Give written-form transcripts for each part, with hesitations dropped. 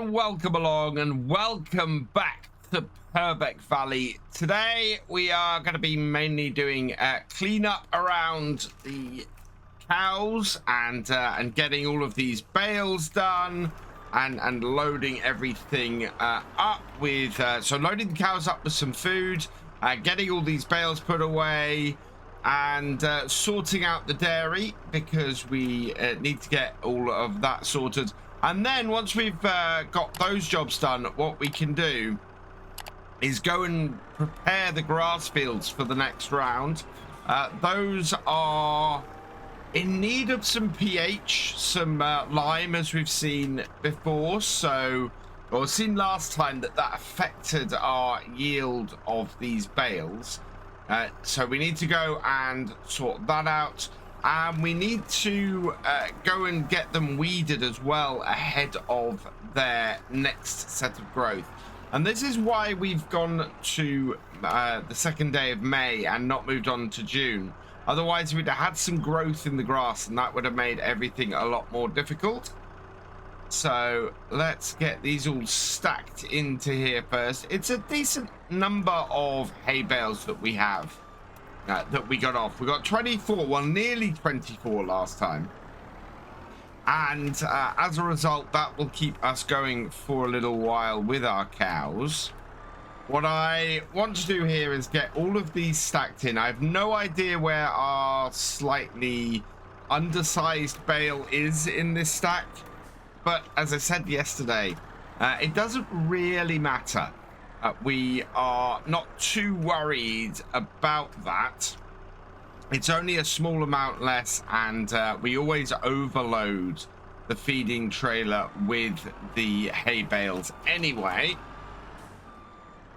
and welcome along and welcome back to Purbeck Valley. Today we are going to be mainly doing cleanup around the cows and getting all of these bales done and loading everything up with so loading the cows up with some food, getting all these bales put away, and sorting out the dairy because we need to get all of that sorted. And then once we've got those jobs done, what we can do is go and prepare the grass fields for the next round. Those are in need of some pH, some lime, as we've seen before. So, or seen last time that affected our yield of these bales. So we need to go and sort that out. And we need to go and get them weeded as well ahead of their next set of growth. And this is why we've gone to the second day of May and not moved on to June. Otherwise, we'd have had some growth in the grass and that would have made everything a lot more difficult. So let's get these all stacked into here first. It's a decent number of hay bales that we have. That we got off. We got 24, well, nearly 24 last time. And as a result, that will keep us going for a little while with our cows. What I want to do here is get all of these stacked in. I have no idea where our slightly undersized bale is in this stack. But as I said yesterday, it doesn't really matter. We are not too worried about that. It's only a small amount less, and we always overload the feeding trailer with the hay bales anyway.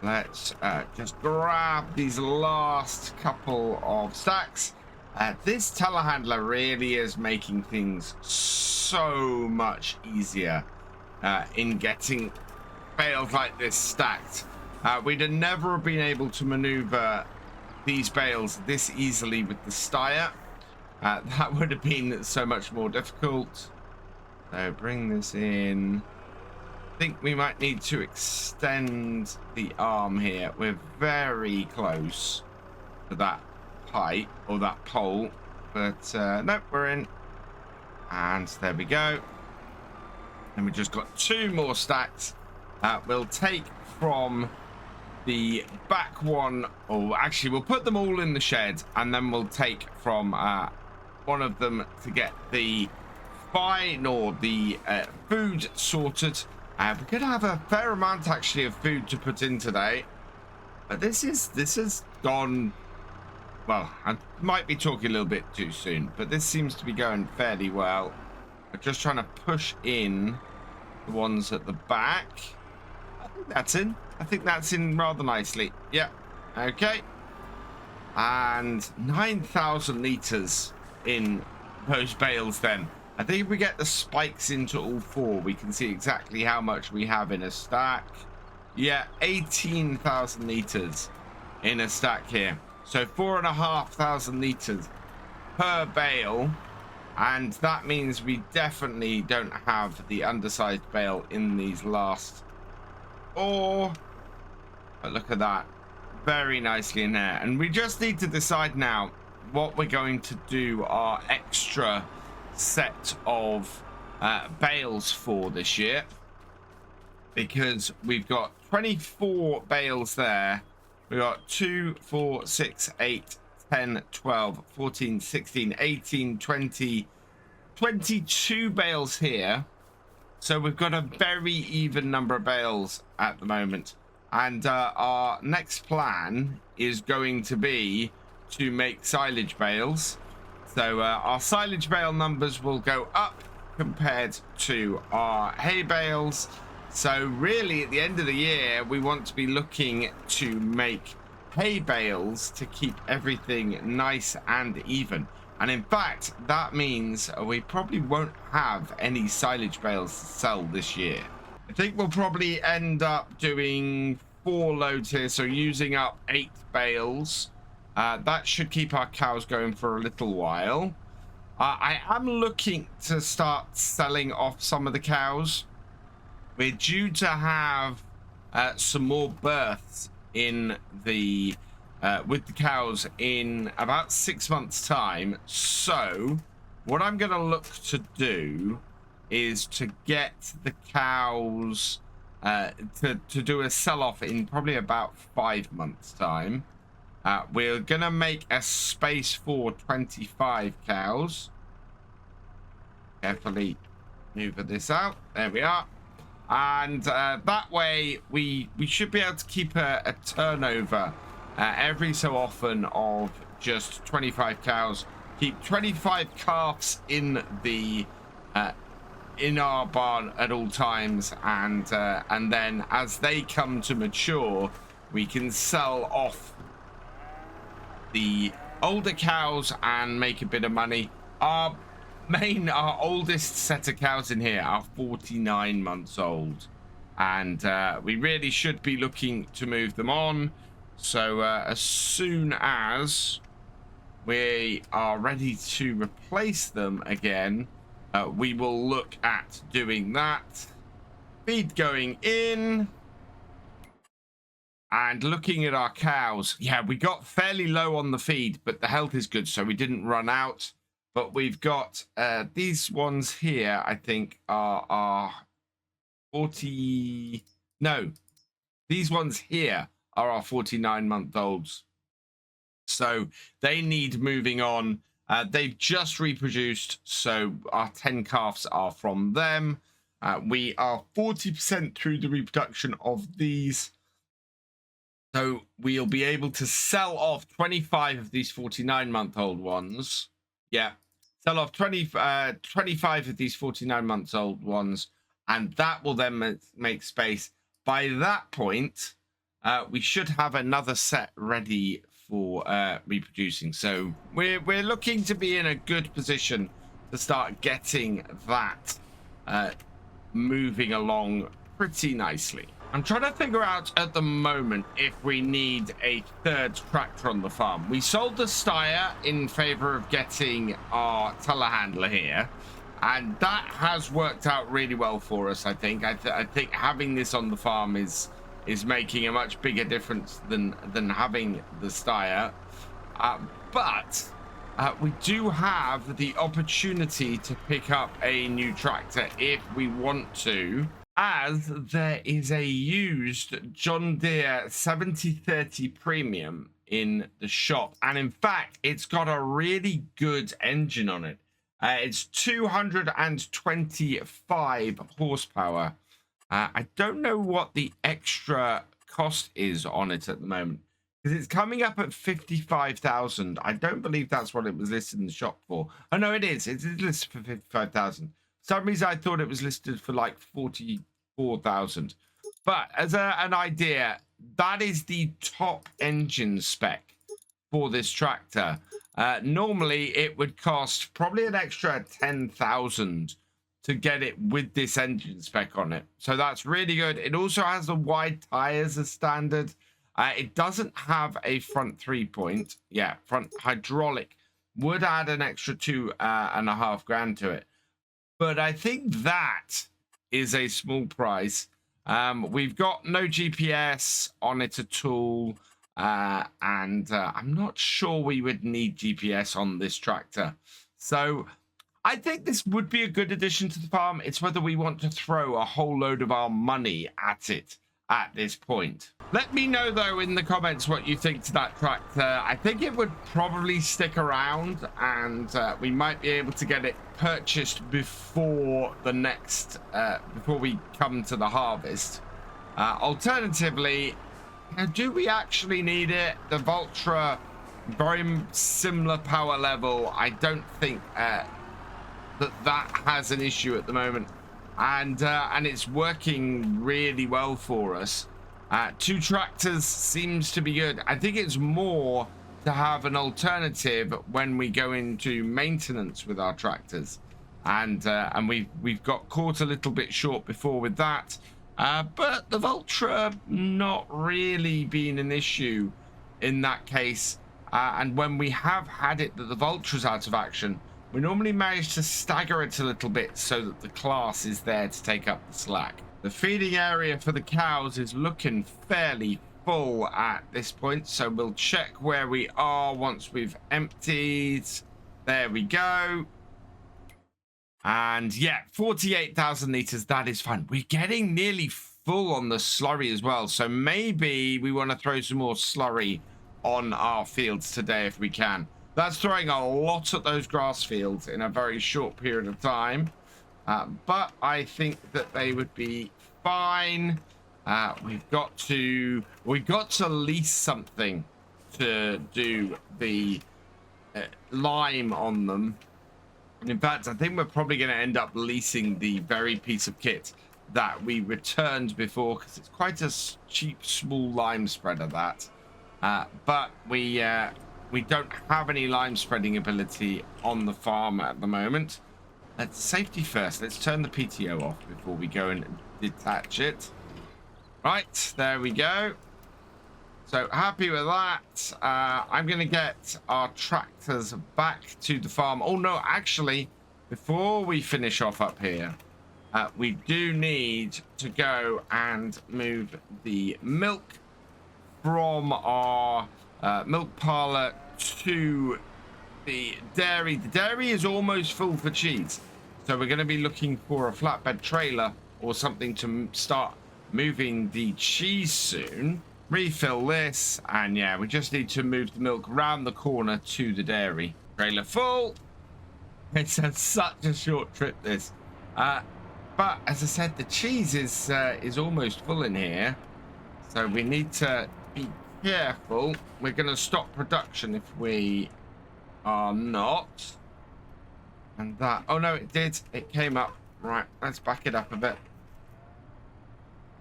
Let's just grab these last couple of stacks. This telehandler really is making things so much easier in getting bales like this stacked. We'd have never been able to maneuver these bales this easily with the Steyr. That would have been so much more difficult. So bring this in. I think we might need to extend the arm here. We're very close to that pipe or that pole, but nope, we're in. And there we go. And we just got two more stacks. We'll take from the back one, or actually we'll put them all in the shed and then we'll take from one of them to get the fine or the food sorted. We're gonna have a fair amount actually of food to put in today, but this has gone well. I might be talking a little bit too soon, but this seems to be going fairly well. We're just trying to push in the ones at the back. I think that's in. I think that's in rather nicely. Yeah. Okay. And 9,000 liters in those bales then. I think if we get the spikes into all four, we can see exactly how much we have in a stack. Yeah, 18,000 liters in a stack here. So 4,500 liters per bale. And that means we definitely don't have the undersized bale in these last four. But look at that, very nicely in there. And we just need to decide now what we're going to do our extra set of bales for this year, because we've got 24 bales there. We got 2, 4, 6, 8, 10, 12, 14, 16, 18, 20, 22 bales here. So we've got a very even number of bales at the moment. And our next plan is going to be to make silage bales. So our silage bale numbers will go up compared to our hay bales. So really at the end of the year, we want to be looking to make hay bales to keep everything nice and even. And in fact, that means we probably won't have any silage bales to sell this year. I think we'll probably end up doing 4 loads here, so using up 8 bales. That should keep our cows going for a little while. I am looking to start selling off some of the cows. we're due to have some more births in the with the cows in about 6 months time. So what I'm going to look to do is to get the cows to do a sell-off in probably about 5 months time. We're going to make a space for 25 cows. Carefully maneuver this out. There we are. And that way we should be able to keep a turnover every so often of just 25 cows. Keep 25 calves in the in our barn at all times, and then as they come to mature, we can sell off the older cows and make a bit of money. Our oldest set of cows in here are 49 months old, and we really should be looking to move them on. So as soon as we are ready to replace them again, we will look at doing that. Feed going in. And looking at our cows, yeah, we got fairly low on the feed, but the health is good, so we didn't run out. But we've got these ones here, I think, are 40... No, these ones here are our 49-month-olds. So they need moving on. They've just reproduced, so our 10 calves are from them. We are 40% through the reproduction of these. So we'll be able to sell off 25 of these 49-month-old ones. Yeah, sell off 25 of these 49-month-old ones, and that will then make space. By that point, we should have another set ready for reproducing. So we're looking to be in a good position to start getting that moving along pretty nicely. I'm trying to figure out at the moment if we need a third tractor on the farm. We sold the Snyder in favor of getting our telehandler here, and that has worked out really well for us, I think. I think having this on the farm is making a much bigger difference than having the Snyder. But we do have the opportunity to pick up a new tractor if we want to, as there is a used John Deere 7030 Premium in the shop. And in fact, it's got a really good engine on it. It's 225 horsepower. I don't know what the extra cost is on it at the moment, because it's coming up at 55,000. I don't believe that's what it was listed in the shop for. Oh, no, it is. It's listed for 55,000. For some reason, I thought it was listed for like 44,000. But as an idea, that is the top engine spec for this tractor. Normally, it would cost probably an extra 10,000 to get it with this engine spec on it. So that's really good. It also has the wide tires as standard. It doesn't have a front 3-point. Yeah, front hydraulic would add an extra 2.5 grand to it. But I think that is a small price. We've got no GPS on it at all. And I'm not sure we would need GPS on this tractor. So I think this would be a good addition to the farm. It's whether we want to throw a whole load of our money at it at this point. Let me know, though, in the comments what you think to that tractor. I think it would probably stick around, and we might be able to get it purchased before the next, before we come to the harvest. Alternatively, do we actually need it? The Valtra, very similar power level. I don't think that has an issue at the moment, and it's working really well for us. 2 tractors seems to be good. I think it's more to have an alternative when we go into maintenance with our tractors, and we've got caught a little bit short before with that. But the Valtra not really been an issue in that case. And when we have had it that the Valtra's out of action, we normally manage to stagger it a little bit so that the class is there to take up the slack. The feeding area for the cows is looking fairly full at this point, so we'll check where we are once we've emptied. There we go. And yeah, 48,000 liters, that is fine. We're getting nearly full on the slurry as well, so maybe we want to throw some more slurry on our fields today if we can. That's throwing a lot at those grass fields in a very short period of time. But I think that they would be fine. We've got to lease something to do the lime on them. And in fact, I think we're probably going to end up leasing the very piece of kit that we returned before, because it's quite a cheap, small lime spreader, that. But we don't have any lime spreading ability on the farm at the moment. Let's safety first. Let's turn the PTO off before we go and detach it. Right, there we go. So happy with that. I'm going to get our tractors back to the farm. Oh no, actually, before we finish off up here, we do need to go and move the milk from our milk parlor to the dairy. The dairy is almost full for cheese, so we're going to be looking for a flatbed trailer or something to start moving the cheese soon. Refill this, and yeah, we just need to move the milk around the corner to the dairy. Trailer full. It's such a short trip, this. But as I said, the cheese is almost full in here, so we need to be careful. We're going to stop production if we are not. And that, oh no, it did. It came up. Right, let's back it up a bit.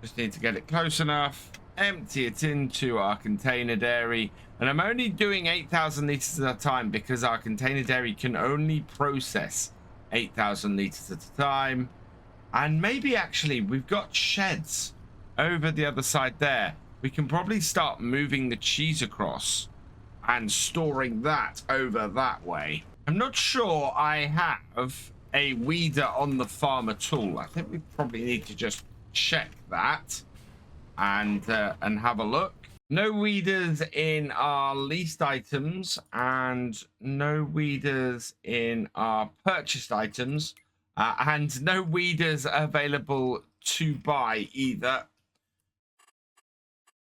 Just need to get it close enough. Empty it into our container dairy. And I'm only doing 8,000 liters at a time because our container dairy can only process 8,000 liters at a time. And maybe actually we've got sheds over the other side there. We can probably start moving the cheese across and storing that over that way. I'm not sure I have a weeder on the farm at all. I think we probably need to just check that and have a look. No weeders in our leased items and no weeders in our purchased items, and no weeders available to buy either.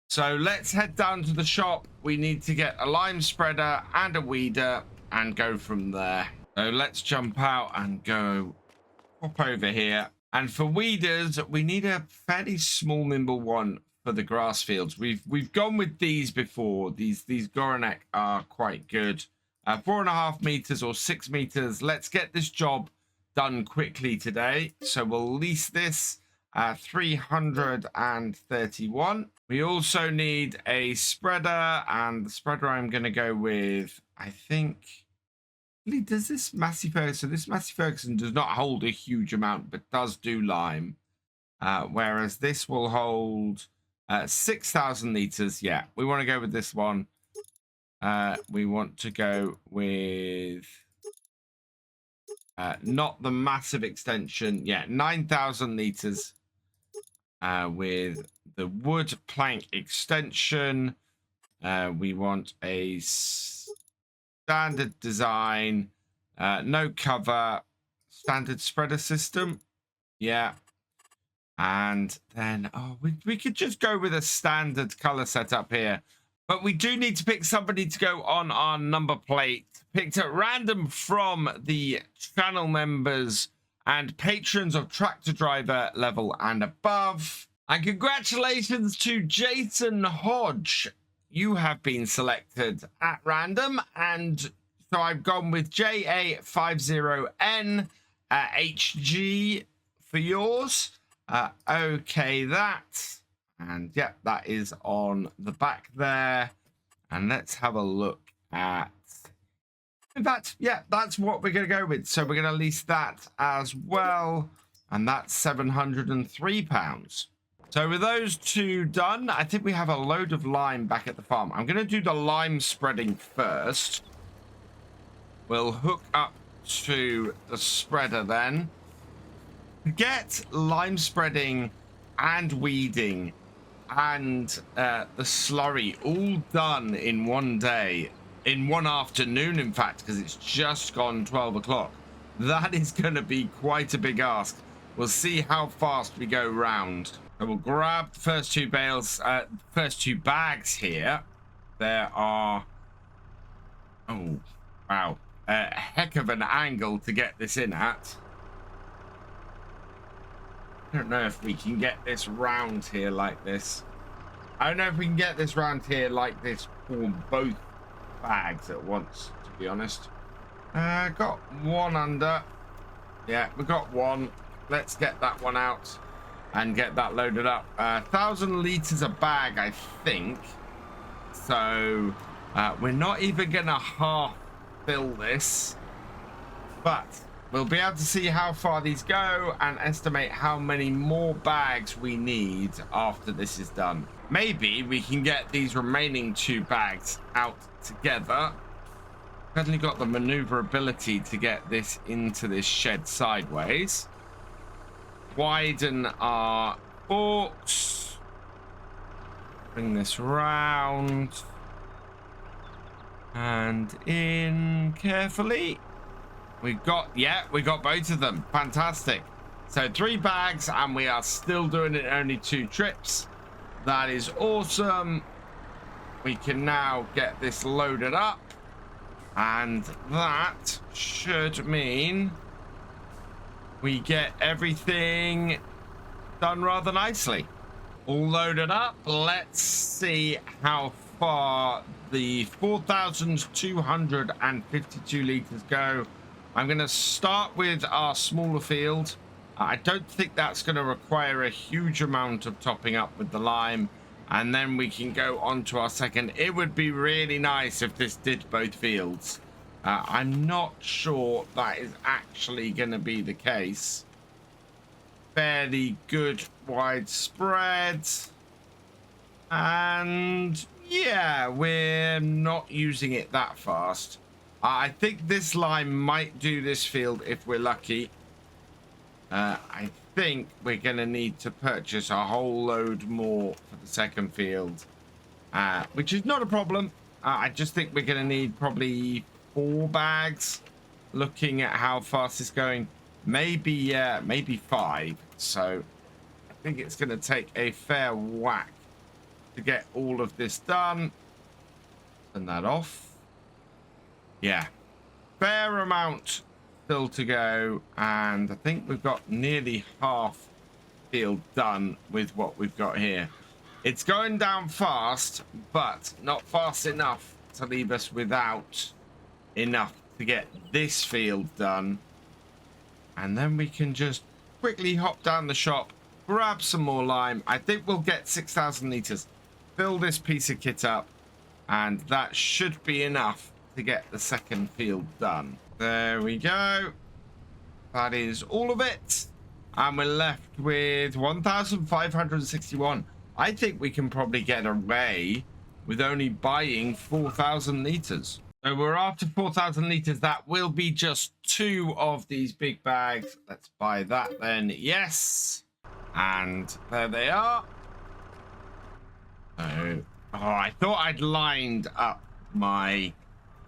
So let's head down to the shop. We need to get a lime spreader and a weeder and go from there. So let's jump out and go hop over here. And for weeders, we need a fairly small, nimble one for the grass fields. We've gone with these before. These Goranek are quite good. 4.5 meters or 6 meters. Let's get this job done quickly today. So we'll lease this 331. We also need a spreader, and the spreader I'm going to go with, I think. Does this Massey Ferguson? So this Massey Ferguson does not hold a huge amount, but does do lime. Whereas this will hold 6,000 liters. Yeah, we want to go with this one. We want to go with not the massive extension. Yeah, 9,000 liters with the wood plank extension. We want a standard design, no cover, standard spreader system. Yeah. And then, oh, we could just go with a standard color setup here. But we do need to pick somebody to go on our number plate. Picked at random from the channel members and patrons of Tractor Driver level and above. And congratulations to Jason Hodge. You have been selected at random. And so I've gone with JA50N HG for yours. Okay, that. And yeah, that is on the back there. And let's have a look at... In fact, yeah, that's what we're going to go with. So we're going to lease that as well. And that's £703. So with those two done, I think we have a load of lime back at the farm. I'm going to do the lime spreading first. We'll hook up to the spreader then. To get lime spreading and weeding and the slurry all done in one day, in one afternoon, in fact, because it's just gone 12 o'clock. That is going to be quite a big ask. We'll see how fast we go round. So we'll grab the first two bales, first two bags here. There are, oh wow, a heck of an angle to get this in at. I don't know if we can get this round here like this. I don't know if we can get this round here like this for both bags at once, to be honest. Got one under. Yeah, we got one. Let's get that one out and get that loaded up. 1,000 liters a bag, I think. So we're not even gonna half fill this, but we'll be able to see how far these go and estimate how many more bags we need after this is done. Maybe we can get these remaining two bags out together. Certainly got the maneuverability to get this into this shed sideways. Widen our forks. Bring this round. And in carefully. We got both of them. Fantastic. So 3 bags and we are still doing it only 2 trips. That is awesome. We can now get this loaded up. And that should mean we get everything done rather nicely. All loaded up. Let's see how far the 4,252 liters go. I'm going to start with our smaller field. I don't think that's going to require a huge amount of topping up with the lime. And then we can go on to our second. It would be really nice if this did both fields. I'm not sure that is actually going to be the case. Fairly good widespread. And yeah, we're not using it that fast. I think this lime might do this field if we're lucky. I think we're going to need to purchase a whole load more for the second field, which is not a problem. I just think we're going to need probably 4 bags, looking at how fast it's going. Maybe 5. So I think it's going to take a fair whack to get all of this done. Turn that off. Yeah, fair amount still to go, and I think we've got nearly half field done with what we've got here. It's going down fast, but not fast enough to leave us without enough to get this field done. And then we can just quickly hop down the shop, grab some more lime. I think we'll get 6,000 liters, fill this piece of kit up, and that should be enough to get the second field done. There we go. That is all of it. And we're left with 1,561. I think we can probably get away with only buying 4,000 liters. So we're after 4,000 liters. That will be just 2 of these big bags. Let's buy that then. Yes. And there they are. So, I thought I'd lined up my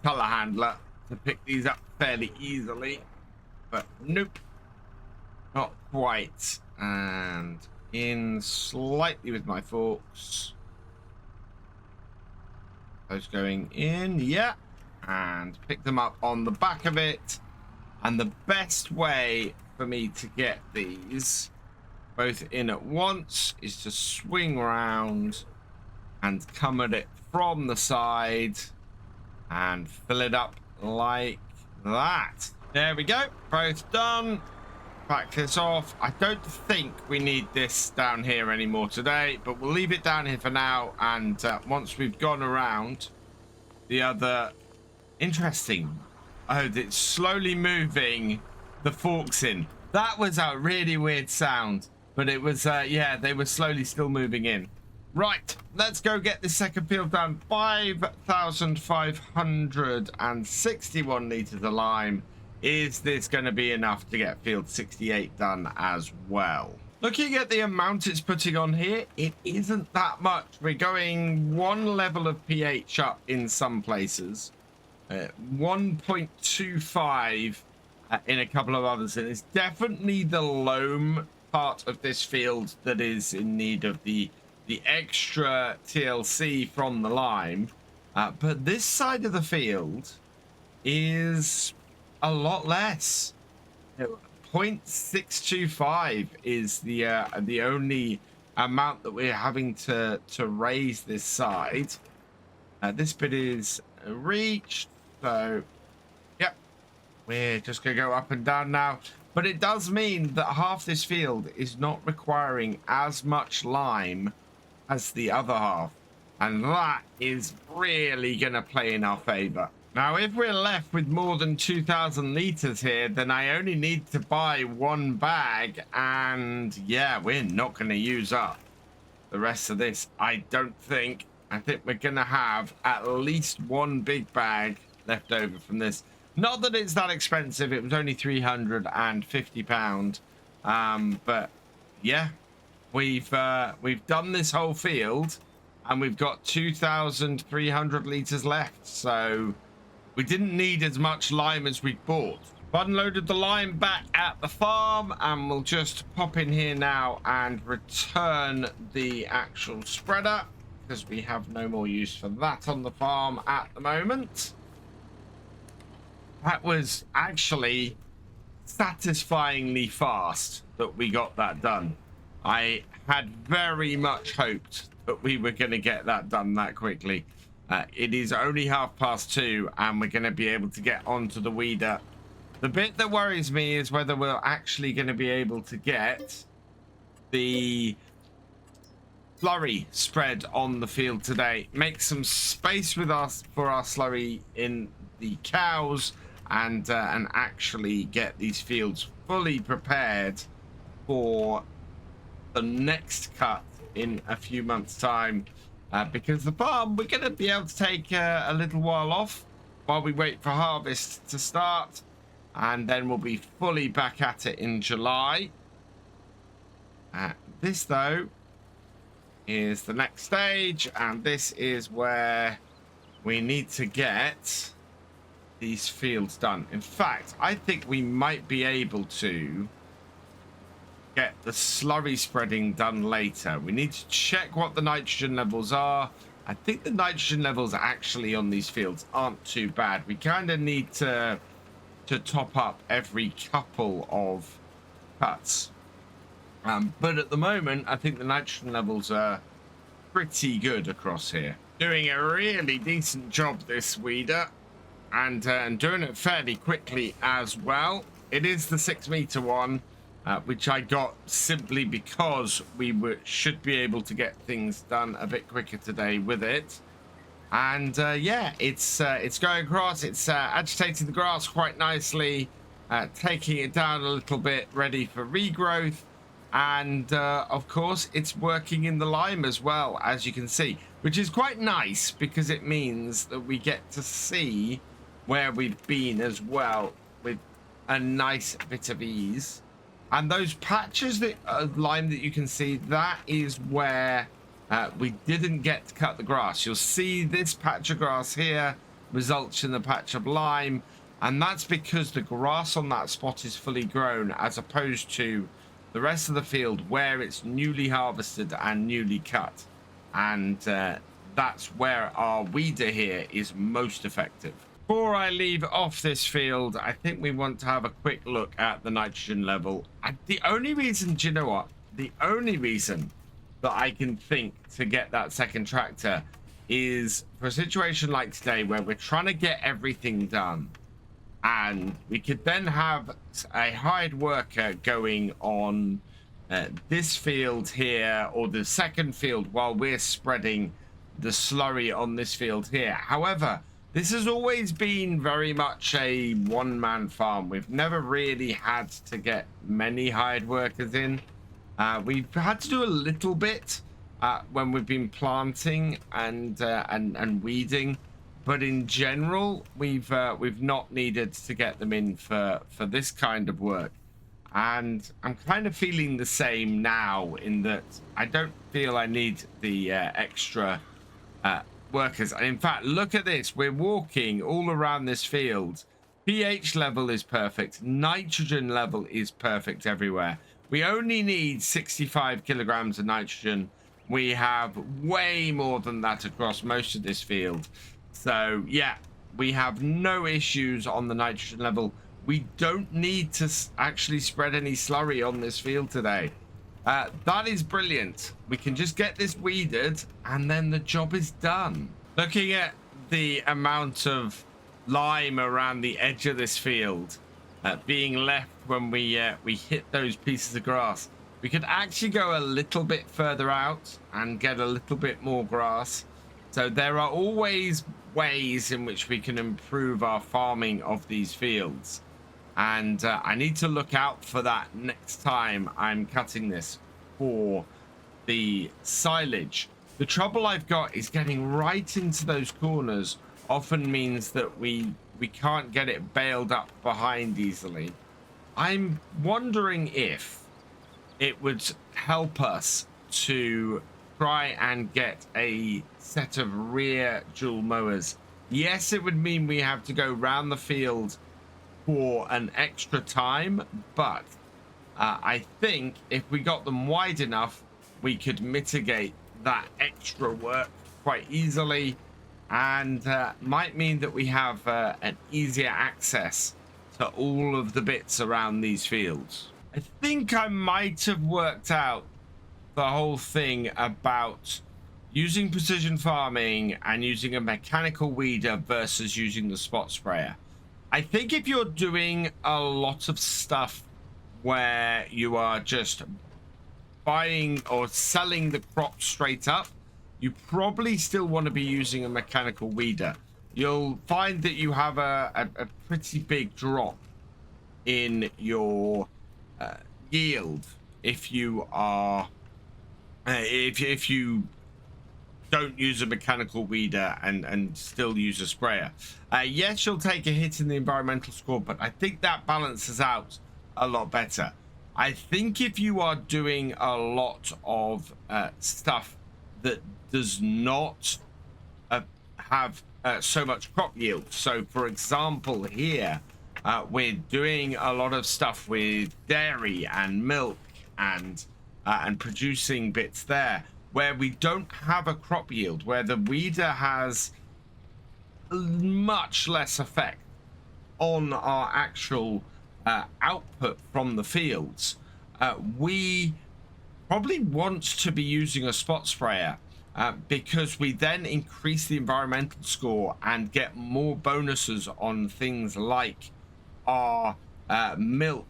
color handler to pick these up fairly easily, but nope, not quite. And in slightly with my forks, those going in, yeah, and pick them up on the back of it. And the best way for me to get these both in at once is to swing around and come at it from the side and fill it up like that. There we go, both done. Back this off. I don't think we need this down here anymore today, but we'll leave it down here for now. And once we've gone around the other, interesting. Oh, it's slowly moving the forks in. That was a really weird sound, but it was yeah, they were slowly still moving in. Right, let's go get this second field done. 5,561 liters of lime. Is this going to be enough to get field 68 done as well? Looking at the amount it's putting on here, it isn't that much. We're going one level of pH up in some places, 1.25 in a couple of others, and it's definitely the loam part of this field that is in need of the extra TLC from the lime. But this side of the field is a lot less. 0.625 is the only amount that we're having to raise this side. This bit is reached, so yep, we're just gonna go up and down now. But it does mean that half this field is not requiring as much lime as the other half, and that is really gonna play in our favor. Now, if we're left with more than 2,000 liters here, then I only need to buy one bag, and yeah, we're not going to use up the rest of this. I don't think. I think we're going to have at least one big bag left over from this. Not that it's that expensive. It was only £350. But yeah, we've done this whole field, and we've got 2,300 liters left. So we didn't need as much lime as we bought. I've unloaded the lime back at the farm, and we'll just pop in here now and return the actual spreader, because we have no more use for that on the farm at the moment. That was actually satisfyingly fast that we got that done. I had very much hoped that we were going to get that done that quickly. It is only 2:30, and we're going to be able to get onto the weeder. The bit that worries me is whether we're actually going to be able to get the slurry spread on the field today. Make some space with us for our slurry in the cows, and actually get these fields fully prepared for the next cut in a few months' time. Because the farm, we're going to be able to take a little while off while we wait for harvest to start, and then we'll be fully back at it in July. This, though, is the next stage, and this is where we need to get these fields done. In fact, I think we might be able to get the slurry spreading done later. We need to check what the nitrogen levels are. I think the nitrogen levels actually on these fields aren't too bad. We kind of need to top up every couple of cuts. But at the moment, I think the nitrogen levels are pretty good across here. Doing a really decent job, this weeder, and doing it fairly quickly as well. It is the 6-meter one, which I got simply because we should be able to get things done a bit quicker today with it. And yeah, it's going across. It's agitating the grass quite nicely, taking it down a little bit, ready for regrowth. And of course, it's working in the lime as well, as you can see, which is quite nice because it means that we get to see where we've been as well with a nice bit of ease. And those patches of lime that you can see, that is where we didn't get to cut the grass. You'll see this patch of grass here results in the patch of lime, and that's because the grass on that spot is fully grown, as opposed to the rest of the field where it's newly harvested and newly cut. And that's where our weeder here is most effective. Before I leave off this field, I think we want to have a quick look at the nitrogen level. And the only reason, do you know what? The only reason that I can think to get that second tractor is for a situation like today where we're trying to get everything done. And we could then have a hired worker going on this field here, or the second field, while we're spreading the slurry on this field here. However, this has always been very much a one-man farm. We've never really had to get many hired workers in. We've had to do a little bit when we've been planting and weeding, but in general, we've not needed to get them in for this kind of work. And I'm kind of feeling the same now in that I don't feel I need the extra workers. And in fact, look at this. We're walking all around this field. pH level is perfect. Nitrogen level is perfect everywhere. We only need 65 kilograms of nitrogen. We have way more than that across most of this field. So yeah, we have no issues on the nitrogen level. We don't need to actually spread any slurry on this field today. That is brilliant. We can just get this weeded and then the job is done. Looking at the amount of lime around the edge of this field being left when we hit those pieces of grass, we could actually go a little bit further out and get a little bit more grass. So there are always ways in which we can improve our farming of these fields. And I need to look out for that next time I'm cutting this for the silage. The trouble I've got is getting right into those corners often means that we can't get it baled up behind easily. I'm wondering if it would help us to try and get a set of rear dual mowers. Yes, it would mean we have to go round the field for an extra time, but I think if we got them wide enough, we could mitigate that extra work quite easily, and might mean that we have an easier access to all of the bits around these fields. I think I might have worked out the whole thing about using precision farming and using a mechanical weeder versus using the spot sprayer. I think if you're doing a lot of stuff where you are just buying or selling the crop straight up, you probably still want to be using a mechanical weeder. You'll find that you have a pretty big drop in your yield if you are if you don't use a mechanical weeder and still use a sprayer. Yes, you'll take a hit in the environmental score, but I think that balances out a lot better. I think if you are doing a lot of stuff that does not have so much crop yield, so for example here we're doing a lot of stuff with dairy and milk and producing bits there where we don't have a crop yield, where the weeder has much less effect on our actual output from the fields. We probably want to be using a spot sprayer because we then increase the environmental score and get more bonuses on things like our milk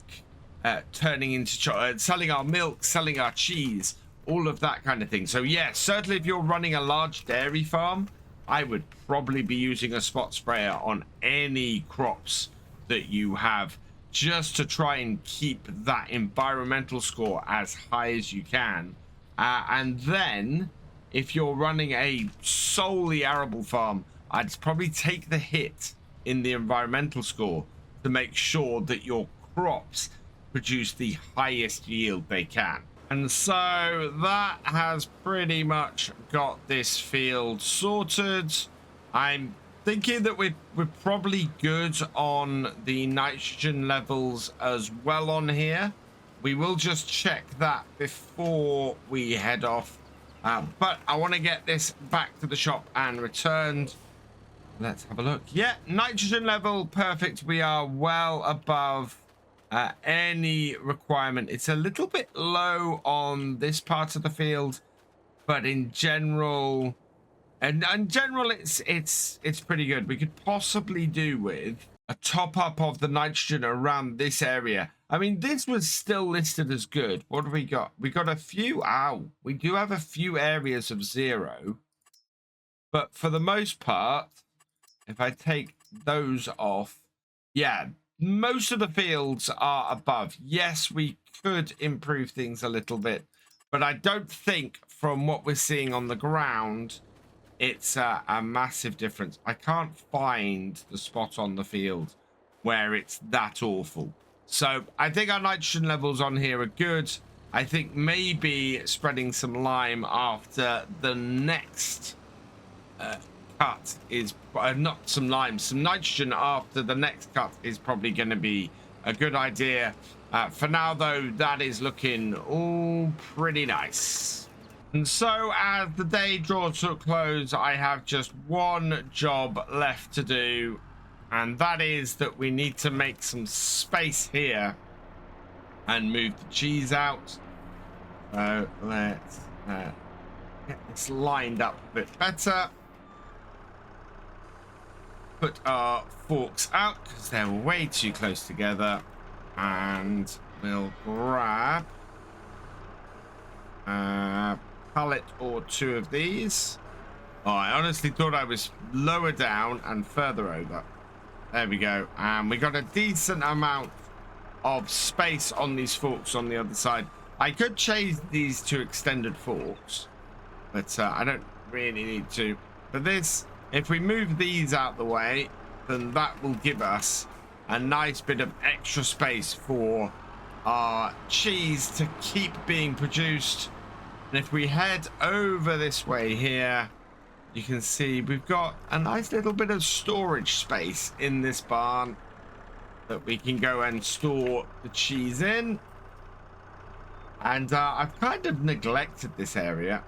turning into selling our milk, selling our cheese, all of that kind of thing. So yeah, certainly if you're running a large dairy farm, I would probably be using a spot sprayer on any crops that you have, just to try and keep that environmental score as high as you can. And then if you're running a solely arable farm, I'd probably take the hit in the environmental score to make sure that your crops produce the highest yield they can. And so that has pretty much got this field sorted. I'm thinking that we're probably good on the nitrogen levels as well on here. We will just check that before we head off. But I want to get this back to the shop and returned. Let's have a look. Yeah, nitrogen level perfect. We are well above any requirement. It's a little bit low on this part of the field, but in general, and in general, it's pretty good. We could possibly do with a top up of the nitrogen around this area. I mean, this was still listed as good. What have we got? We got a few. We do have a few areas of 0, but for the most part, if I take those off, yeah, most of the fields are above. Yes, we could improve things a little bit, but I don't think from what we're seeing on the ground, it's a massive difference. I can't find the spot on the field where it's that awful. So I think our nitrogen levels on here are good. I think maybe spreading some lime after the next cut is not some lime, some nitrogen after the next cut is probably going to be a good idea. For now, though, that is looking all pretty nice. And so as the day draws to a close, I have just one job left to do, and that is that we need to make some space here and move the cheese out. So let's get this lined up a bit better. Put our forks out because they're way too close together, and we'll grab a pallet or two of these. Oh, I honestly thought I was lower down and further over. There we go. And we got a decent amount of space on these forks on the other side. I could change these to extended forks, but I don't really need to. For this, if we move these out the way, then that will give us a nice bit of extra space for our cheese to keep being produced. And if we head over this way here, you can see we've got a nice little bit of storage space in this barn that we can go and store the cheese in. And I've kind of neglected this area.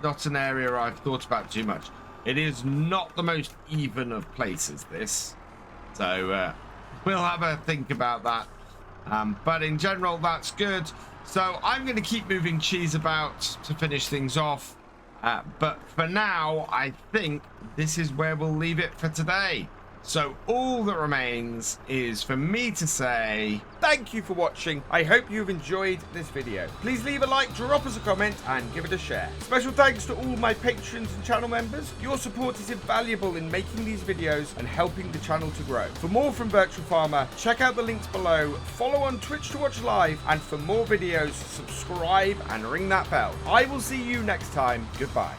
Not an area I've thought about too much. It is not the most even of places, this. So we'll have a think about that. But in general, that's good. So I'm going to keep moving cheese about to finish things off. But for now, I think this is where we'll leave it for today. So all that remains is for me to say thank you for watching. I hope you've enjoyed this video. Please leave a like, drop us a comment, and give it a share. Special thanks to all my patrons and channel members. Your support is invaluable in making these videos and helping the channel to grow. For more from Virtual Farmer, check out the links below, follow on Twitch to watch live, and for more videos, subscribe and ring that bell. I will see you next time. Goodbye.